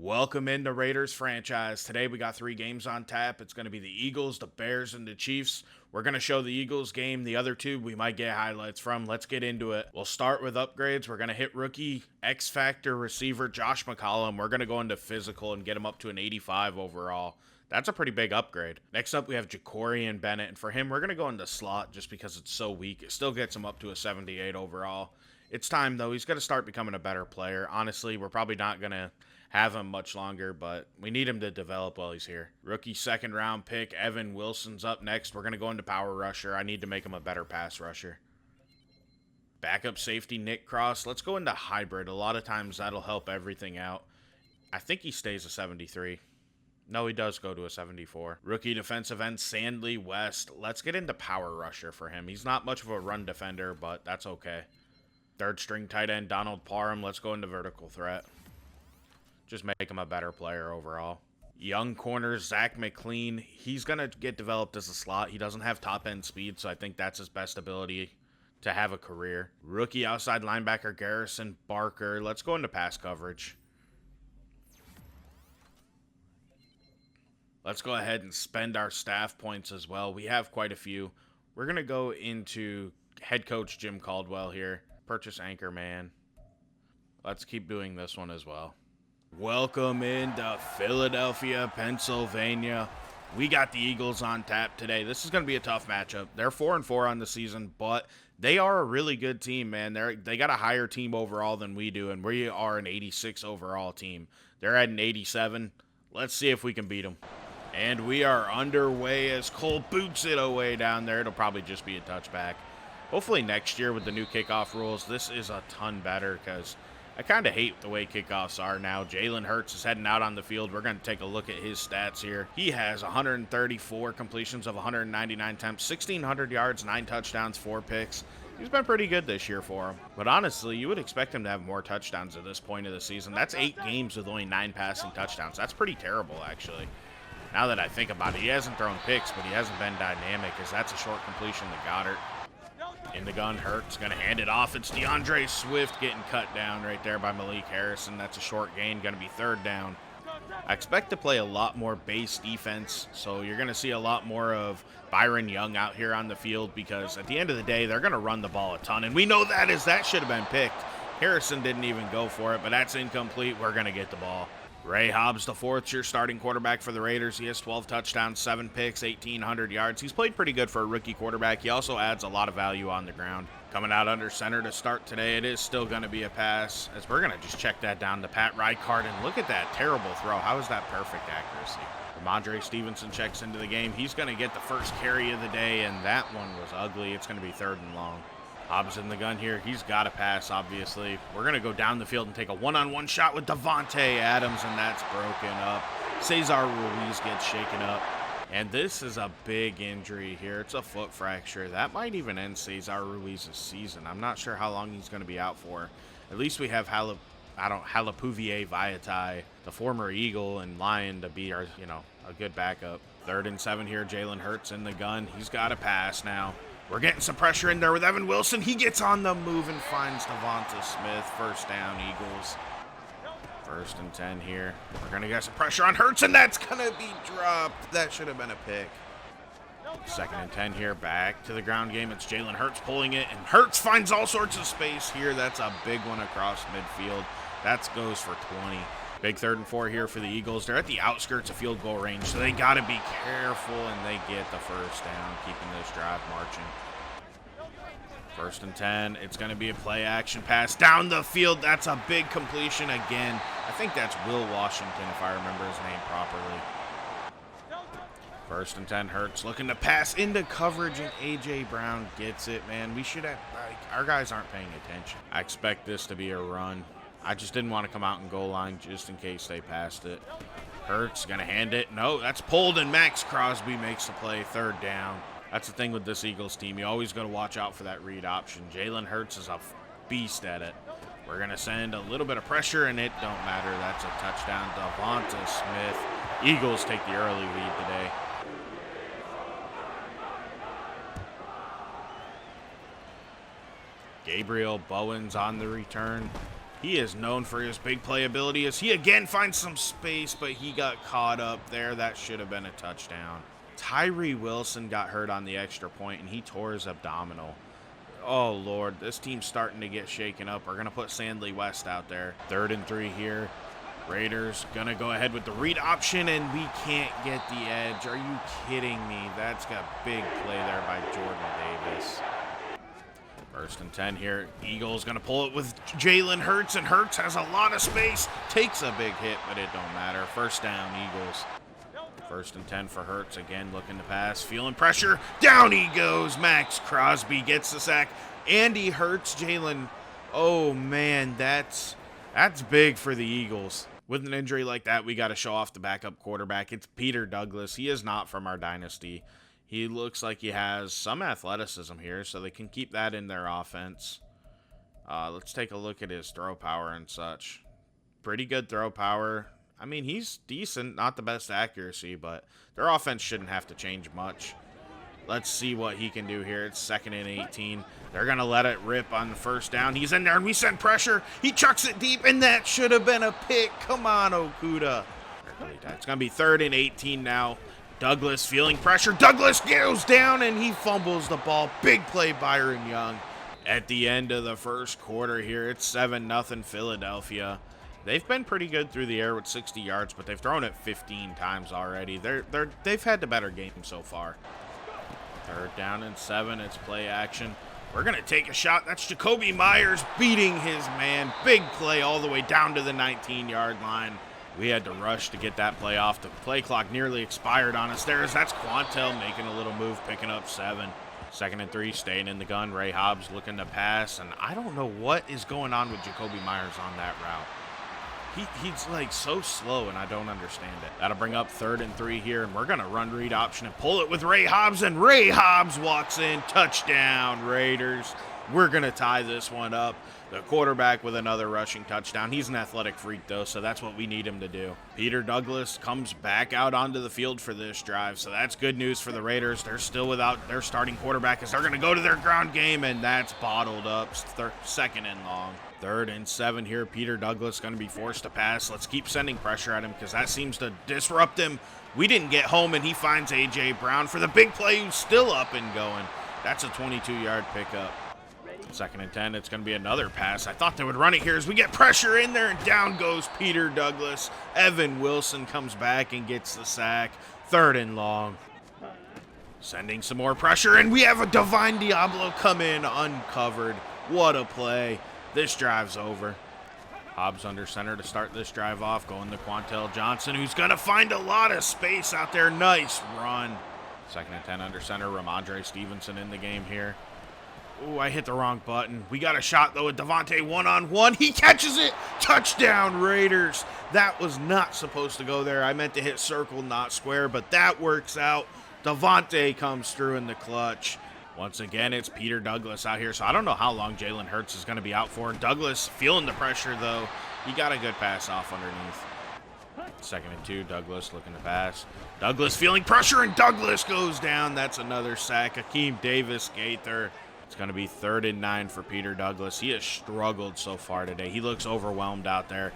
Welcome into Raiders franchise. Today we got 3 games on tap. It's going to be the Eagles, the Bears, and the Chiefs. We're going to show the Eagles game. The other two we might get highlights from. Let's get into it. We'll start with upgrades. We're going to hit rookie X Factor receiver Josh McDaniels. We're going to go into physical and get him up to an 85 overall. That's a pretty big upgrade. Next up, we have Jacorian Bennett. And for him, we're going to go into slot just because it's so weak. It still gets him up to a 78 overall. It's time, though. He's going to start becoming a better player. Honestly, we're probably not going to have him much longer, but we need him to develop while he's here. Rookie second round pick, Evan Wilson's up next. We're going to go into power rusher. I need to make him a better pass rusher. Backup safety, Nick Cross. Let's go into hybrid. A lot of times that'll help everything out. I think he stays a 73. No, he does go to a 74. Rookie defensive end, Sandley West. Let's get into power rusher for him. He's not much of a run defender, but that's okay. Third string tight end, Donald Parham. Let's go into vertical threat. Just make him a better player overall. Young corner, Zach McLean. He's going to get developed as a slot. He doesn't have top-end speed, so I think that's his best ability to have a career. Rookie outside linebacker, Garrison Barker. Let's go into pass coverage. Let's go ahead and spend our staff points as well. We have quite a few. We're going to go into head coach Jim Caldwell here. Purchase Anchorman. Let's keep doing this one as well. Welcome into Philadelphia, Pennsylvania. We got the Eagles on tap today. This is going to be a tough matchup. They're 4-4 on the season, but they are a really good team, man. They got a higher team overall than we do, and we are an 86 overall team. They're at an 87. Let's see if we can beat them. And we are underway as Cole boots it away down there. It'll probably just be a touchback. Hopefully next year with the new kickoff rules, this is a ton better because I kind of hate the way kickoffs are now. Jalen Hurts is heading out on the field. We're going to take a look at his stats here. He has 134 completions of 199 attempts, 1,600 yards, 9 touchdowns, 4 picks. He's been pretty good this year for him. But honestly, you would expect him to have more touchdowns at this point of the season. That's 8 games with only 9 passing touchdowns. That's pretty terrible, actually. Now that I think about it, he hasn't thrown picks, but he hasn't been dynamic as that's a short completion to Goddard. In the gun, Hurts going to hand it off. It's DeAndre Swift getting cut down right there by Malik Harrison. That's a short gain, going to be 3rd down. I expect to play a lot more base defense, so you're going to see a lot more of Byron Young out here on the field because at the end of the day, they're going to run the ball a ton, and we know that should have been picked. Harrison didn't even go for it, but that's incomplete. We're going to get the ball. Ray Hobbs, the 4th year starting quarterback for the Raiders. He has 12 touchdowns, 7 picks, 1,800 yards. He's played pretty good for a rookie quarterback. He also adds a lot of value on the ground. Coming out under center to start today, it is still going to be a pass, as we're going to just check that down to Pat Ricard. And look at that terrible throw. How is that perfect accuracy? Ramondre Stevenson checks into the game. He's going to get the first carry of the day, and that one was ugly. It's going to be 3rd and long. Hobbs in the gun here. He's got to pass, obviously. We're going to go down the field and take a one-on-one shot with Devontae Adams, and that's broken up. Cesar Ruiz gets shaken up. And this is a big injury here. It's a foot fracture. That might even end Cesar Ruiz's season. I'm not sure how long he's going to be out for. At least we have Halapuvier Vaitai, the former Eagle and Lion, to be our, a good backup. 3rd and 7 here. Jalen Hurts in the gun. He's got to pass now. We're getting some pressure in there with Evan Wilson. He gets on the move and finds Devonta Smith. 1st down, Eagles. 1st and 10 here. We're going to get some pressure on Hurts, and that's going to be dropped. That should have been a pick. 2nd and 10 here. Back to the ground game. It's Jalen Hurts pulling it, and Hurts finds all sorts of space here. That's a big one across midfield. That goes for 20. Big 3rd and 4 here for the Eagles. They're at the outskirts of field goal range, so they got to be careful, and they get the 1st down, keeping this drive marching. 1st and 10. It's going to be a play action pass down the field. That's a big completion again. I think that's Will Washington, if I remember his name properly. 1st and 10. Hurts looking to pass into coverage, and A.J. Brown gets it, man. We should have, our guys aren't paying attention. I expect this to be a run. I just didn't want to come out and goal line just in case they passed it. Hurts going to hand it. No, that's pulled, and Max Crosby makes the play. 3rd down. That's the thing with this Eagles team. You always got to watch out for that read option. Jalen Hurts is a beast at it. We're going to send a little bit of pressure, and it don't matter. That's a touchdown. Devonta Smith. Eagles take the early lead today. Gabriel Bowens on the return. He is known for his big playability as he again finds some space, but he got caught up there. That should have been a touchdown. Tyree Wilson got hurt on the extra point, and he tore his abdominal. Oh, Lord, this team's starting to get shaken up. We're going to put Sandley West out there. 3rd and 3 here. Raiders going to go ahead with the read option, and we can't get the edge. Are you kidding me? That's got big play there by Jordan Davis. 1st and 10 here. Eagles going to pull it with Jalen Hurts, and Hurts has a lot of space. Takes a big hit, but it don't matter. 1st down, Eagles. 1st and 10 for Hurts. Again, looking to pass. Feeling pressure. Down he goes. Max Crosby gets the sack. Andy Hurts, Jalen. Oh, man, that's big for the Eagles. With an injury like that, we got to show off the backup quarterback. It's Peter Douglas. He is not from our dynasty. He looks like he has some athleticism here, so they can keep that in their offense. Let's take a look at his throw power and such. Pretty good throw power. I mean, he's decent, not the best accuracy, but their offense shouldn't have to change much. Let's see what he can do here. It's 2nd and 18. They're going to let it rip on the 1st down. He's in there, and we send pressure. He chucks it deep, and that should have been a pick. Come on, Okuda. It's going to be 3rd and 18 now. Douglas feeling pressure. Douglas goes down, and he fumbles the ball. Big play, Byron Young. At the end of the 1st quarter here, it's 7-0 Philadelphia. They've been pretty good through the air with 60 yards, but they've thrown it 15 times already. They've had the better game so far. 3rd down and 7. It's play action. We're going to take a shot. That's Jacoby Myers beating his man. Big play all the way down to the 19-yard line. We had to rush to get that play off. The play clock nearly expired on us. That's Quantel making a little move, picking up 7. 2nd and 3, staying in the gun. Ray Hobbs looking to pass, and I don't know what is going on with Jacoby Myers on that route. He's like so slow, and I don't understand it. That'll bring up 3rd and 3 here, and we're going to run read option and pull it with Ray Hobbs, and Ray Hobbs walks in. Touchdown, Raiders. We're going to tie this one up. The quarterback with another rushing touchdown. He's an athletic freak, though, so that's what we need him to do. Peter Douglas comes back out onto the field for this drive, so that's good news for the Raiders. They're still without their starting quarterback as they're going to go to their ground game, and that's bottled up. 2nd and long. 3rd and 7 here. Peter Douglas going to be forced to pass. Let's keep sending pressure at him because that seems to disrupt him. We didn't get home, and he finds A.J. Brown for the big play, who's still up and going. That's a 22-yard pickup. 2nd and 10, it's going to be another pass. I thought they would run it here as we get pressure in there, and down goes Peter Douglas. Evan Wilson comes back and gets the sack. 3rd and long. Sending some more pressure, and we have a Divine Diablo come in uncovered. What a play. This drive's over. Hobbs under center to start this drive off, going to Quantel Johnson, who's going to find a lot of space out there. Nice run. 2nd and 10 under center. Ramondre Stevenson in the game here. Ooh, I hit the wrong button. We got a shot, though, with Devontae one-on-one. He catches it. Touchdown, Raiders. That was not supposed to go there. I meant to hit circle, not square, but that works out. Devontae comes through in the clutch. Once again, it's Peter Douglas out here, so I don't know how long Jalen Hurts is going to be out for. Douglas feeling the pressure, though. He got a good pass off underneath. 2nd and 2, Douglas looking to pass. Douglas feeling pressure, and Douglas goes down. That's another sack. Akeem Davis Gaither. It's going to be 3rd and 9 for Peter Douglas. He has struggled so far today. He looks overwhelmed out there.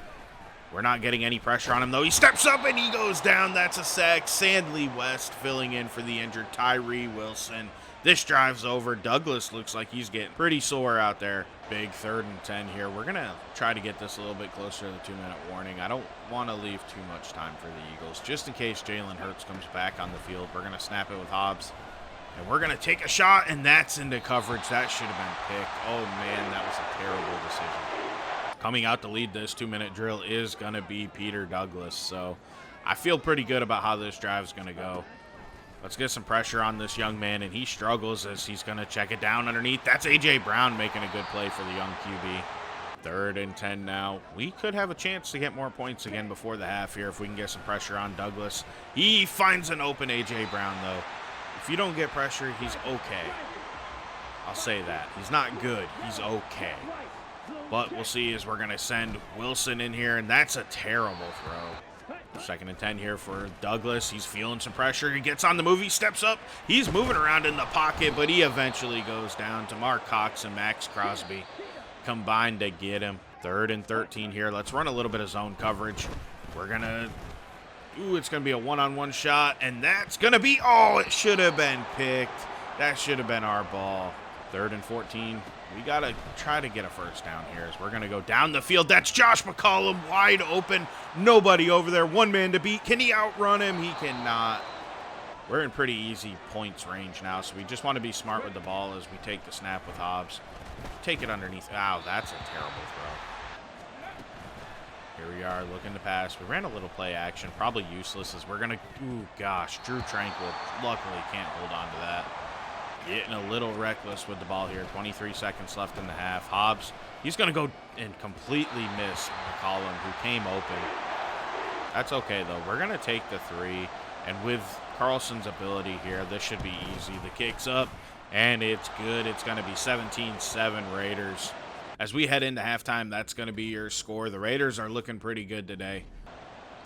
We're not getting any pressure on him, though. He steps up, and he goes down. That's a sack. Sandley West filling in for the injured Tyree Wilson. This drive's over. Douglas looks like he's getting pretty sore out there. Big 3rd and 10 here. We're going to try to get this a little bit closer to the 2-minute warning. I don't want to leave too much time for the Eagles. Just in case Jalen Hurts comes back on the field, we're going to snap it with Hobbs. And we're going to take a shot, and that's into coverage. That should have been picked. Oh, man, that was a terrible decision. Coming out to lead this 2-minute drill is going to be Peter Douglas. So I feel pretty good about how this drive is going to go. Let's get some pressure on this young man, and he struggles as he's going to check it down underneath. That's A.J. Brown making a good play for the young QB. 3rd and 10 now. We could have a chance to get more points again before the half here if we can get some pressure on Douglas. He finds an open A.J. Brown, though. If you don't get pressure, he's okay. I'll say that. He's not good. He's okay. But we'll see as we're going to send Wilson in here, and that's a terrible throw. 2nd and 10 here for Douglas. He's feeling some pressure. He gets on the move. He steps up. He's moving around in the pocket, but he eventually goes down. Tamar Cox and Max Crosby combined to get him. 3rd and 13 here. Let's run a little bit of zone coverage. We're going to... Ooh, it's going to be a one-on-one shot, and that's going to be... Oh, it should have been picked. That should have been our ball. 3rd and 14. We got to try to get a first down here as we're going to go down the field. That's Josh McDaniels wide open. Nobody over there. One man to beat. Can he outrun him? He cannot. We're in pretty easy points range now, so we just want to be smart with the ball as we take the snap with Hobbs. Take it underneath. Wow, that's a terrible throw. Here we are looking to pass. We ran a little play action. Probably useless as we're going to... Ooh, gosh. Drew Tranquil luckily can't hold on to that. Getting a little reckless with the ball here. 23 seconds left in the half. Hobbs, he's going to go and completely miss McCollum, who came open. That's okay, though. We're going to take the 3, and with Carlson's ability here, this should be easy. The kick's up, and it's good. It's going to be 17-7 Raiders. As we head into halftime, that's going to be your score. The Raiders are looking pretty good today.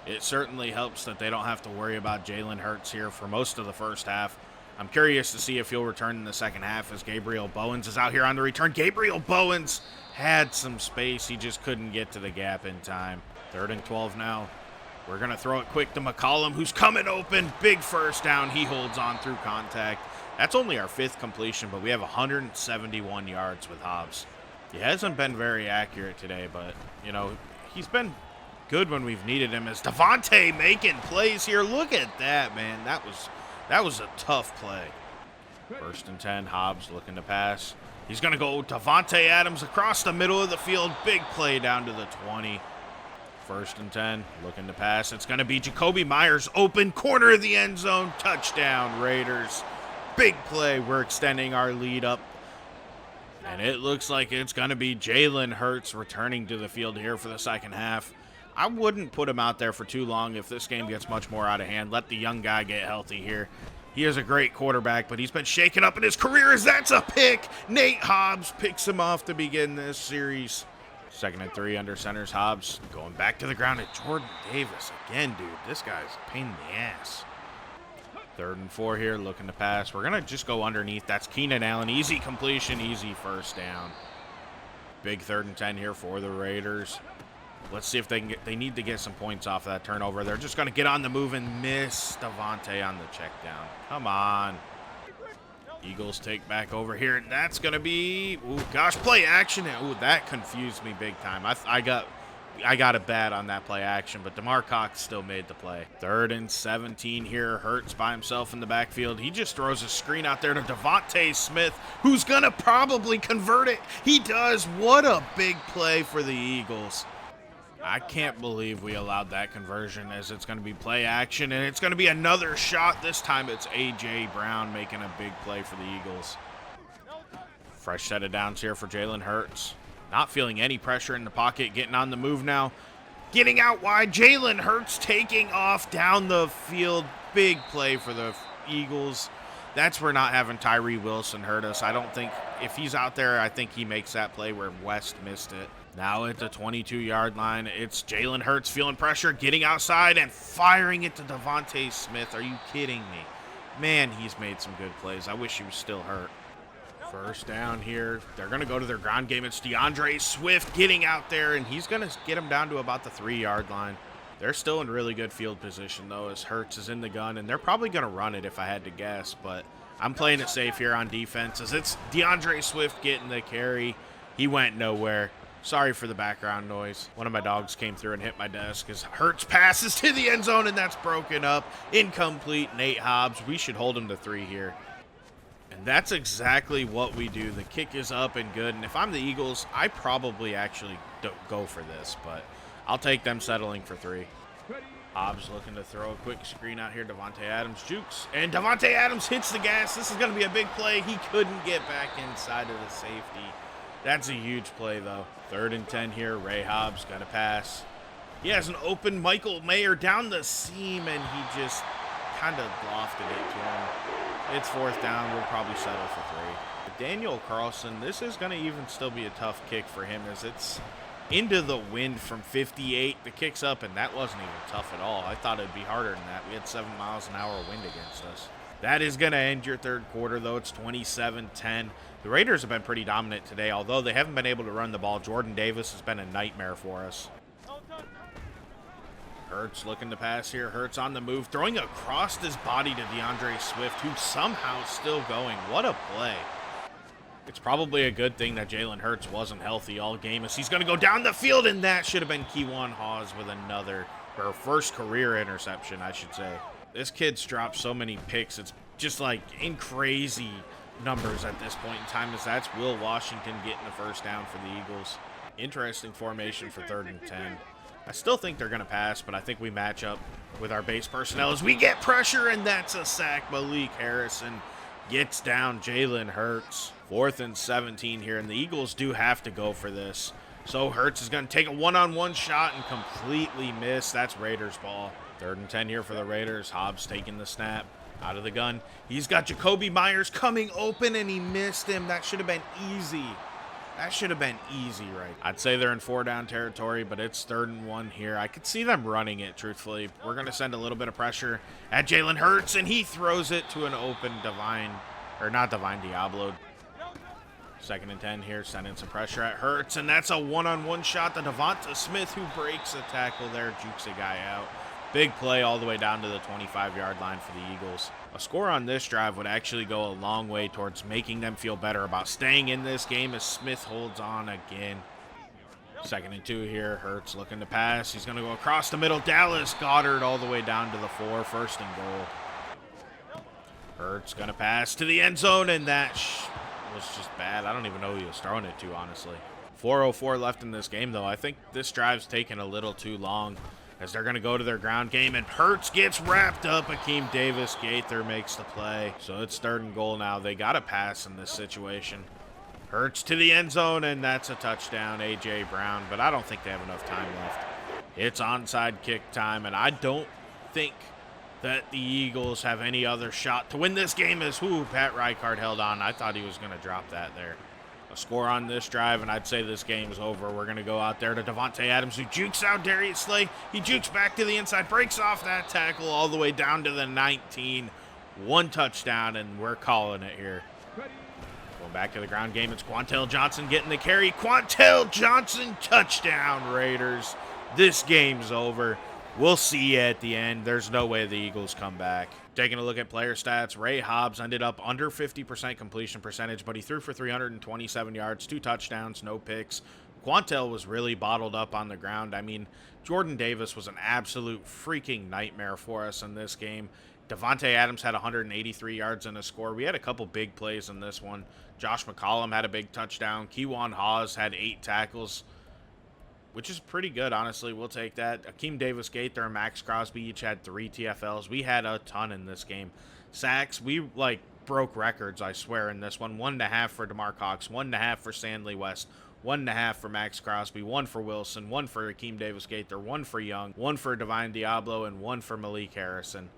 It certainly helps that they don't have to worry about Jalen Hurts here for most of the first half. I'm curious to see if he'll return in the second half as Gabriel Bowens is out here on the return. Gabriel Bowens had some space. He just couldn't get to the gap in time. 3rd and 12 now. We're going to throw it quick to McCollum, who's coming open. Big first down. He holds on through contact. That's only our 5th completion, but we have 171 yards with Hobbs. He hasn't been very accurate today, but, you know, he's been good when we've needed him. As Devontae making plays here. Look at that, man. That was a tough play. 1st and 10, Hobbs looking to pass. He's going to go Davante Adams across the middle of the field. Big play down to the 20. 1st and 10, looking to pass. It's going to be Jacoby Myers open, corner of the end zone. Touchdown, Raiders. Big play. We're extending our lead up. And it looks like it's going to be Jalen Hurts returning to the field here for the second half. I wouldn't put him out there for too long if this game gets much more out of hand. Let the young guy get healthy here. He is a great quarterback, but he's been shaken up in his career as that's a pick. Nate Hobbs picks him off to begin this series. 2nd and 3 under centers. Hobbs going back to the ground at Jordan Davis. Again, dude, this guy's a pain in the ass. 3rd and 4 here, looking to pass. We're going to just go underneath. That's Keenan Allen. Easy completion, easy first down. Big 3rd and 10 here for the Raiders. Let's see if they can they need to get some points off of that turnover. They're just going to get on the move and miss Devontae on the check down. Come on. Eagles take back over here, and that's going to be, ooh, gosh, play action. Ooh, that confused me big time. I got a bad on that play action, but DeMar Cox still made the play. 3rd and 17 here. Hurts by himself in the backfield. He just throws a screen out there to Devontae Smith, who's going to probably convert it. He does. What a big play for the Eagles. I can't believe we allowed that conversion, as it's going to be play action, and it's going to be another shot. This time it's A.J. Brown making a big play for the Eagles. Fresh set of downs here for Jalen Hurts. Not feeling any pressure in the pocket, getting on the move now. Getting out wide, Jalen Hurts taking off down the field. Big play for the Eagles. That's where not having Tyree Wilson hurt us. I don't think, if he's out there, I think he makes that play where West missed it. Now at the 22-yard line, it's Jalen Hurts feeling pressure, getting outside and firing it to Devontae Smith. Are you kidding me? Man, he's made some good plays. I wish he was still hurt. First down here. They're going to go to their ground game. It's DeAndre Swift getting out there, and he's going to get him down to about the 3-yard line. They're still in really good field position, though, as Hurts is in the gun, and they're probably going to run it if I had to guess, but I'm playing it safe here on defense as it's DeAndre Swift getting the carry. He went nowhere. Sorry for the background noise. One of my dogs came through and hit my desk as Hurts passes to the end zone, and that's broken up. Incomplete. Nate Hobbs. We should hold him to 3 here. And that's exactly what we do. The kick is up and good. And if I'm the Eagles, I probably actually don't go for this, but I'll take them settling for 3. Hobbs looking to throw a quick screen out here. Davante Adams jukes. And Davante Adams hits the gas. This is going to be a big play. He couldn't get back inside of the safety. That's a huge play, though. 3rd and 10 here. Ray Hobbs got a pass. He has an open Michael Mayer down the seam, and he just kind of lofted it to him. It's 4th down. We'll probably settle for 3. Daniel Carlson, this is going to even still be a tough kick for him as it's into the wind from 58. The kick's up, and that wasn't even tough at all. I thought it'd be harder than that. We had 7 miles an hour wind against us. That is going to end your third quarter, though. It's 27-10. The Raiders have been pretty dominant today, although they haven't been able to run the ball. Jordan Davis has been a nightmare for us. Hurts looking to pass here. Hurts on the move, throwing across his body to DeAndre Swift, who's somehow still going. What a play. It's probably a good thing that Jalen Hurts wasn't healthy all game, as he's going to go down the field, and that should have been Keywan Hawes with another, or first career interception, I should say. This kid's dropped so many picks. It's just like in crazy numbers at this point in time, as that's Will Washington getting the first down for the Eagles. Interesting formation for 3rd and 10. I still think they're going to pass, but I think we match up with our base personnel as we get pressure, and that's a sack. Malik Harrison gets down Jalen Hurts. 4th and 17 here, and the Eagles do have to go for this. So Hurts is going to take a one-on-one shot and completely miss. That's Raiders ball. 3rd and 10 here for the Raiders. Hobbs taking the snap out of the gun. He's got Jacoby Myers coming open, and he missed him. That should have been easy. That should have been easy, right? I'd say they're in 4-down territory, but it's 3rd and 1 here. I could see them running it, truthfully. We're going to send a little bit of pressure at Jalen Hurts, and he throws it to an open Diablo. 2nd and 10 here, sending some pressure at Hurts, and that's a one-on-one shot to Devonta Smith, who breaks a tackle there, jukes a guy out. Big play all the way down to the 25-yard line for the Eagles. A score on this drive would actually go a long way towards making them feel better about staying in this game, as Smith holds on again. 2nd and 2 here. Hurts looking to pass. He's going to go across the middle. Dallas Goedert all the way down to the 4. 1st and goal. Hurts going to pass to the end zone, and that was just bad. I don't even know who he was throwing it to, honestly. 4:04 left in this game, though. I think this drive's taking a little too long, as they're going to go to their ground game, and Hurts gets wrapped up. Akeem Davis-Gaither makes the play. So it's 3rd and goal now. They got to pass in this situation. Hurts to the end zone, and that's a touchdown, A.J. Brown, but I don't think they have enough time left. It's onside kick time, and I don't think that the Eagles have any other shot to win this game, as Pat Rijkaard held on. I thought he was going to drop that there. A score on this drive, and I'd say this game's over. We're going to go out there to Devontae Adams, who jukes out Darius Slay. He jukes back to the inside, breaks off that tackle all the way down to the 19. 1 touchdown, and we're calling it here. Going back to the ground game, it's Quantel Johnson getting the carry. Quantel Johnson, touchdown, Raiders. This game's over. We'll see you at the end. There's no way the Eagles come back. Taking a look at player stats, Ray Hobbs ended up under 50% completion percentage, but he threw for 327 yards, 2 touchdowns, no picks. Quantel was really bottled up on the ground. I mean, Jordan Davis was an absolute freaking nightmare for us in this game. Devontae Adams had 183 yards in a score. We had a couple big plays in this one. Josh McCollum had a big touchdown. Keywan Hawes had 8 tackles, which is pretty good, honestly. We'll take that. Akeem Davis-Gaither and Max Crosby each had 3 TFLs. We had a ton in this game. Sacks, we, broke records, I swear, in this one. 1.5 for DeMar Cox, 1.5 for Stanley West, 1.5 for Max Crosby, 1 for Wilson, 1 for Akeem Davis-Gaither, 1 for Young, 1 for Divine Diablo, and 1 for Malik Harrison.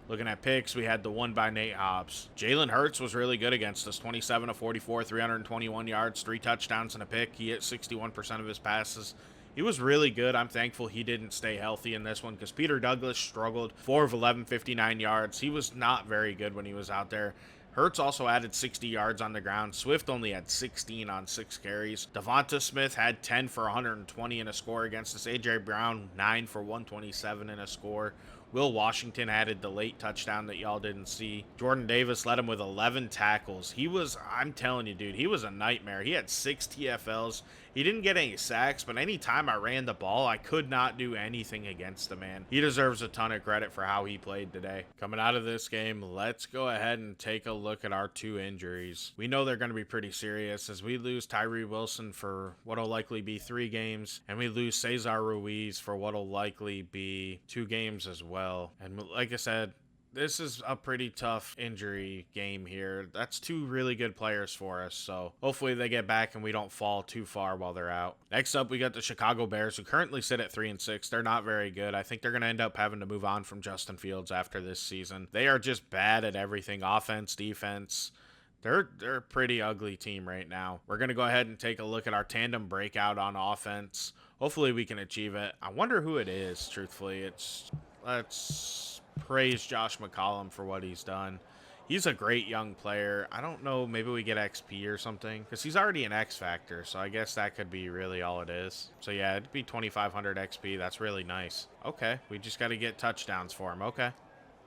Looking at picks, we had the 1 by Nate Hobbs. Jalen Hurts was really good against us. 27 of 44, 321 yards, 3 touchdowns and a pick. He hit 61% of his passes. He was really good. I'm thankful he didn't stay healthy in this one, because Peter Douglas struggled. 4 of 11, 59 yards. He was not very good when he was out there. Hurts also added 60 yards on the ground. Swift only had 16 on 6 carries. Devonta Smith had 10 for 120 in a score against us. A.J. Brown, 9 for 127 in a score. Will Washington added the late touchdown that y'all didn't see. Jordan Davis led him with 11 tackles. I'm telling you, dude, he was a nightmare. He had 6 TFLs. He didn't get any sacks, but anytime I ran the ball, I could not do anything against the man. He deserves a ton of credit for how he played today. Coming out of this game, let's go ahead and take a look at our 2 injuries. We know they're going to be pretty serious, as we lose Tyree Wilson for what'll likely be 3 games, and we lose Cesar Ruiz for what'll likely be 2 games as well. And like I said, this is a pretty tough injury game here. That's 2 really good players for us, so hopefully they get back and we don't fall too far while they're out. Next up, we got the Chicago Bears, who currently sit at 3-6. They're not very good. I think they're going to end up having to move on from Justin Fields after this season. They are just bad at everything, offense, defense. They're a pretty ugly team right now. We're going to go ahead and take a look at our tandem breakout on offense. Hopefully we can achieve it. I wonder who it is, truthfully. Let's praise Josh McCollum for what he's done. He's a great young player. I don't know, maybe we get XP or something, because he's already an X Factor, so I guess that could be really all it is. So yeah, it'd be 2,500 XP. That's really nice. Okay, we just got to get touchdowns for him. Okay.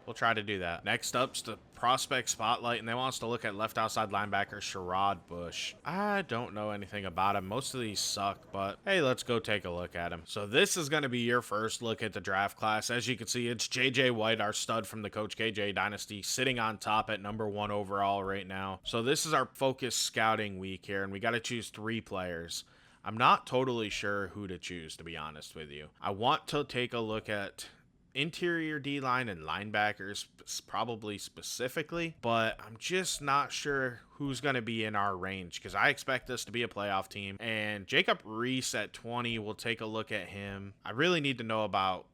We'll try to do that. Next up's the prospect spotlight, and they want us to look at left outside linebacker Sherrod Bush. I don't know anything about him. Most of these suck, but hey, let's go take a look at him. So this is going to be your first look at the draft class. As you can see, it's JJ White, our stud from the Coach KJ Dynasty, sitting on top at #1 overall right now. So this is our focus scouting week here, and we got to choose 3 players. I'm not totally sure who to choose, to be honest with you. I want to take a look at interior D-line and linebackers probably specifically, but I'm just not sure who's going to be in our range because I expect this to be a playoff team. And Jacob Reese at 20, we'll take a look at him. I really need to know about,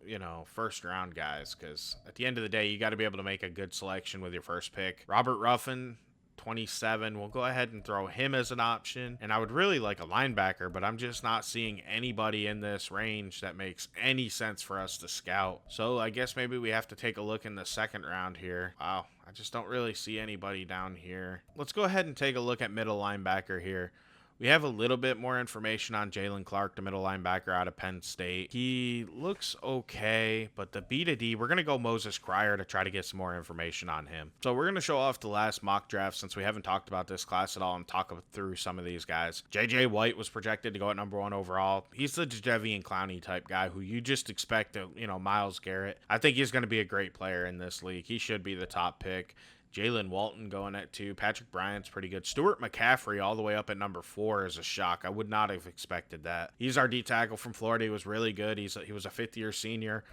first round guys because at the end of the day, you got to be able to make a good selection with your first pick. Robert Ruffin, 27. We'll go ahead and throw him as an option. And I would really like a linebacker, but I'm just not seeing anybody in this range that makes any sense for us to scout. So I guess maybe we have to take a look in the second round here. Wow, I just don't really see anybody down here. Let's go ahead and take a look at middle linebacker here. We have a little bit more information on Jalen Clark, the middle linebacker out of Penn State. He looks okay, but the B to D, we're going to go Moses Cryer to try to get some more information on him. So we're going to show off the last mock draft since we haven't talked about this class at all and talk through some of these guys. JJ White was projected to go at #1 overall. He's the Jadeveon Clowney type guy who you just expect to, Myles Garrett. I think he's going to be a great player in this league. He should be the top pick. Jalen Walton going at 2. Patrick Bryant's pretty good. Stuart McCaffrey all the way up at #4 is a shock. I would not have expected that. He's our D tackle from Florida. He was really good. He was a fifth-year senior.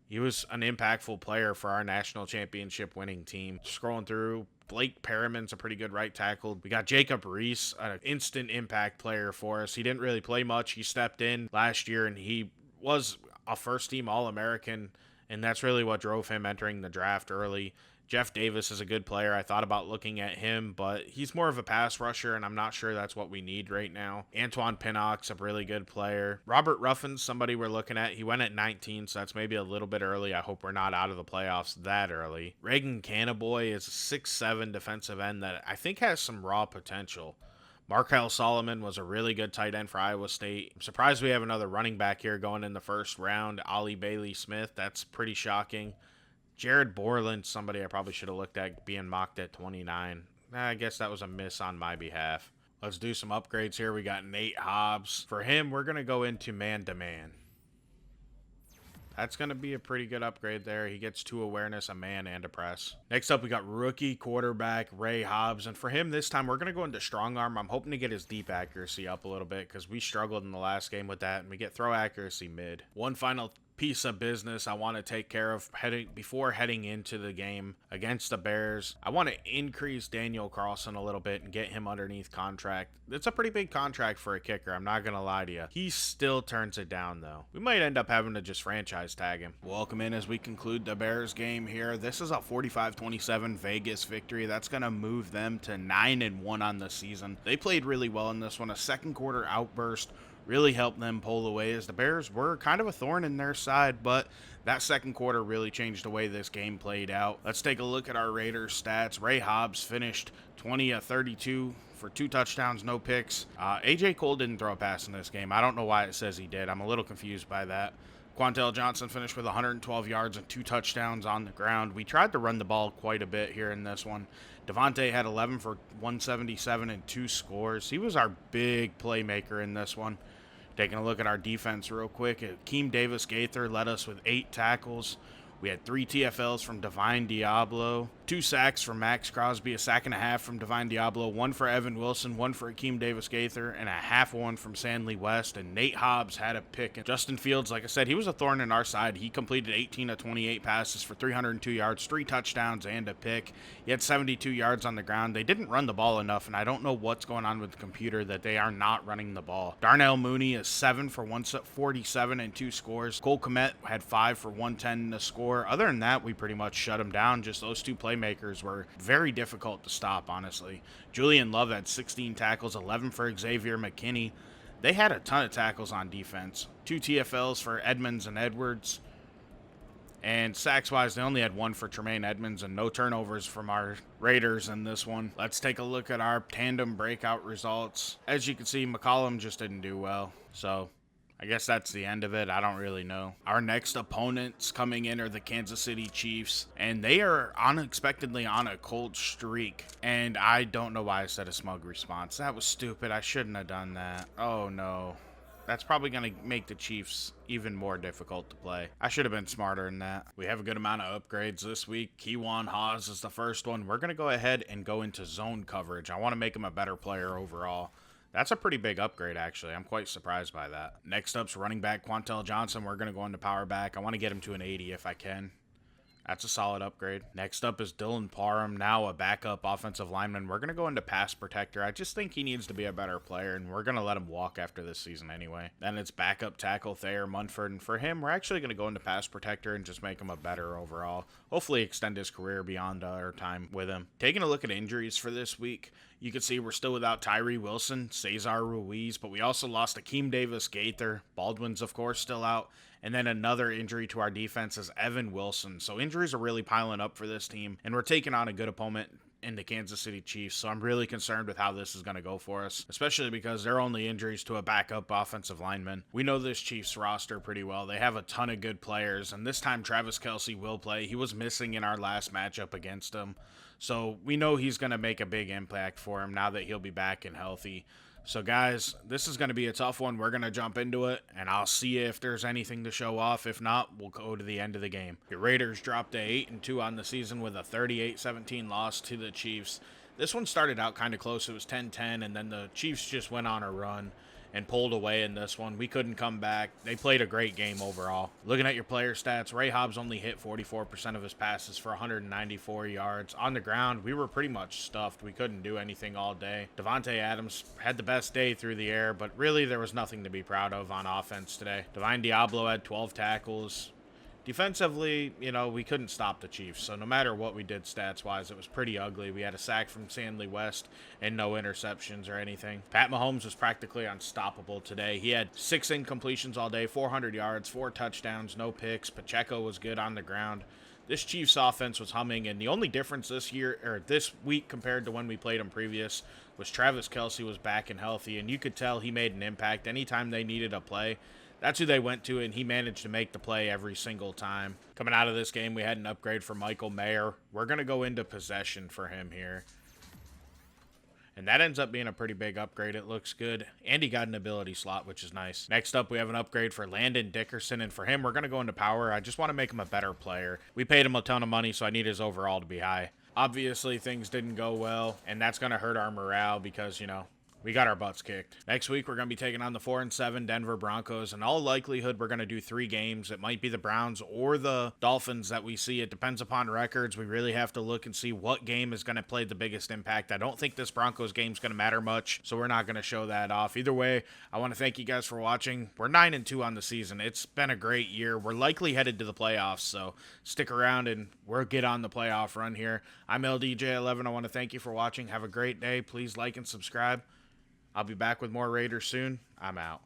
He was an impactful player for our national championship winning team. Scrolling through, Blake Perriman's a pretty good right tackle. We got Jacob Reese, an instant impact player for us. He didn't really play much. He stepped in last year, and he was a first-team All-American, and that's really what drove him entering the draft early. Jeff Davis is a good player. I thought about looking at him, but he's more of a pass rusher, and I'm not sure that's what we need right now. Antoine Pinnock's a really good player. Robert Ruffin's somebody we're looking at. He went at 19, so that's maybe a little bit early. I hope we're not out of the playoffs that early. Reagan Canaboy is a 6'7" defensive end that I think has some raw potential. Markel Solomon was a really good tight end for Iowa State. I'm surprised we have another running back here going in the first round. Ollie Bailey Smith, that's pretty shocking. Jared Borland, somebody I probably should have looked at being mocked at 29. I guess that was a miss on my behalf. Let's do some upgrades here. We got Nate Hobbs. For him, we're going to go into man-to-man. That's going to be a pretty good upgrade there. He gets 2 awareness, a man, and a press. Next up, we got rookie quarterback Ray Hobbs. And for him this time, we're going to go into strong arm. I'm hoping to get his deep accuracy up a little bit because we struggled in the last game with that. And we get throw accuracy mid. One final piece of business I want to take care of before heading into the game against the Bears. I want to increase Daniel Carlson a little bit and get him underneath contract. It's a pretty big contract for a kicker, I'm not gonna lie to you. He still turns it down though. We might end up having to just franchise tag him. Welcome in as we conclude the Bears game here. This is a 45-27 Vegas victory. That's gonna move them to 9-1 on the season. They played really well in this one. A second quarter outburst really helped them pull away as the Bears were kind of a thorn in their side, but that second quarter really changed the way this game played out. Let's take a look at our Raiders stats. Ray Hobbs finished 20 of 32 for 2 touchdowns, no picks. AJ Cole didn't throw a pass in this game. I don't know why it says he did. I'm a little confused by that. Quantel Johnson finished with 112 yards and 2 touchdowns on the ground. We tried to run the ball quite a bit here in this one. Devontae had 11 for 177 and 2 scores. He was our big playmaker in this one. Taking a look at our defense real quick, Akeem Davis-Gaither led us with 8 tackles. We had 3 TFLs from Divine Diablo, 2 sacks from Max Crosby, a sack and a half from Divine Diablo, 1 for Evan Wilson, 1 for Akeem Davis-Gaither, and a half one from Sandley West. And Nate Hobbs had a pick. And Justin Fields, like I said, he was a thorn in our side. He completed 18 of 28 passes for 302 yards, 3 touchdowns, and a pick. He had 72 yards on the ground. They didn't run the ball enough, and I don't know what's going on with the computer that they are not running the ball. Darnell Mooney is 7 for 147 and 2 scores. Cole Kmet had 5 for 110 in the score. Other than that, we pretty much shut him down. Just those 2 playmakers were very difficult to stop, honestly. Julian Love had 16 tackles, 11 for Xavier McKinney. They had a ton of tackles on defense. 2 TFLs for Edmonds and Edwards. And sacks-wise, they only had one for Tremaine Edmonds and no turnovers from our Raiders in this one. Let's take a look at our tandem breakout results. As you can see, McCollum just didn't do well. So I guess that's the end of it. I don't really know. Our next opponents coming in are the Kansas City Chiefs, and they are unexpectedly on a cold streak. And I don't know why I said a smug response. That was stupid. I shouldn't have done that. Oh, no. That's probably going to make the Chiefs even more difficult to play. I should have been smarter than that. We have a good amount of upgrades this week. Keywan Haas is the first one. We're going to go ahead and go into zone coverage. I want to make him a better player overall. That's a pretty big upgrade, actually. I'm quite surprised by that. Next up's running back Quantel Johnson. We're going to go into power back. I want to get him to an 80 if I can. That's a solid upgrade. Next up is Dylan Parham, now a backup offensive lineman. We're going to go into pass protector. I just think he needs to be a better player, and we're going to let him walk after this season anyway. Then it's backup tackle Thayer Munford, and for him, we're actually going to go into pass protector and just make him a better overall. Hopefully extend his career beyond our time with him. Taking a look at injuries for this week, you can see we're still without Tyree Wilson, Cesar Ruiz, but we also lost Akeem Davis-Gaither. Baldwin's, of course, still out. And then another injury to our defense is Evan Wilson. So injuries are really piling up for this team. And we're taking on a good opponent in the Kansas City Chiefs. So I'm really concerned with how this is going to go for us, especially because they're only injuries to a backup offensive lineman. We know this Chiefs roster pretty well. They have a ton of good players. And this time Travis Kelce will play. He was missing in our last matchup against him. So we know he's going to make a big impact for him now that he'll be back and healthy. So, guys, this is going to be a tough one. We're going to jump into it, and I'll see if there's anything to show off. If not, we'll go to the end of the game. The Raiders dropped to 8-2 on the season with a 38-17 loss to the Chiefs. This one started out kind of close. It was 10-10, and then the Chiefs just went on a run and pulled away in this one. We couldn't come back. They played a great game overall. Looking at your player stats, Ray Hobbs only hit 44% of his passes for 194 yards. On the ground, we were pretty much stuffed. We couldn't do anything all day. Devontae Adams had the best day through the air, but really there was nothing to be proud of on offense today. Divine Diablo had 12 tackles. Defensively, we couldn't stop the Chiefs, so no matter what we did stats-wise, it was pretty ugly. We had a sack from Stanley West and no interceptions or anything. Pat Mahomes was practically unstoppable today. He had 6 incompletions all day, 400 yards, 4 touchdowns, no picks. Pacheco was good on the ground. This Chiefs offense was humming, and the only difference this week compared to when we played them previous was Travis Kelce was back and healthy, and you could tell he made an impact anytime they needed a play. That's who they went to, and he managed to make the play every single time. Coming out of this game, we had an upgrade for Michael Mayer. We're going to go into possession for him here. And that ends up being a pretty big upgrade. It looks good. And he got an ability slot, which is nice. Next up, we have an upgrade for Landon Dickerson. And for him, we're going to go into power. I just want to make him a better player. We paid him a ton of money, so I need his overall to be high. Obviously, things didn't go well, and that's going to hurt our morale because, we got our butts kicked. Next week, we're going to be taking on the 4-7 Denver Broncos. In all likelihood, we're going to do 3 games. It might be the Browns or the Dolphins that we see. It depends upon records. We really have to look and see what game is going to play the biggest impact. I don't think this Broncos game is going to matter much, so we're not going to show that off. Either way, I want to thank you guys for watching. We're 9-2 on the season. It's been a great year. We're likely headed to the playoffs, so stick around and we'll get on the playoff run here. I'm LDJ11. I want to thank you for watching. Have a great day. Please like and subscribe. I'll be back with more Raiders soon. I'm out.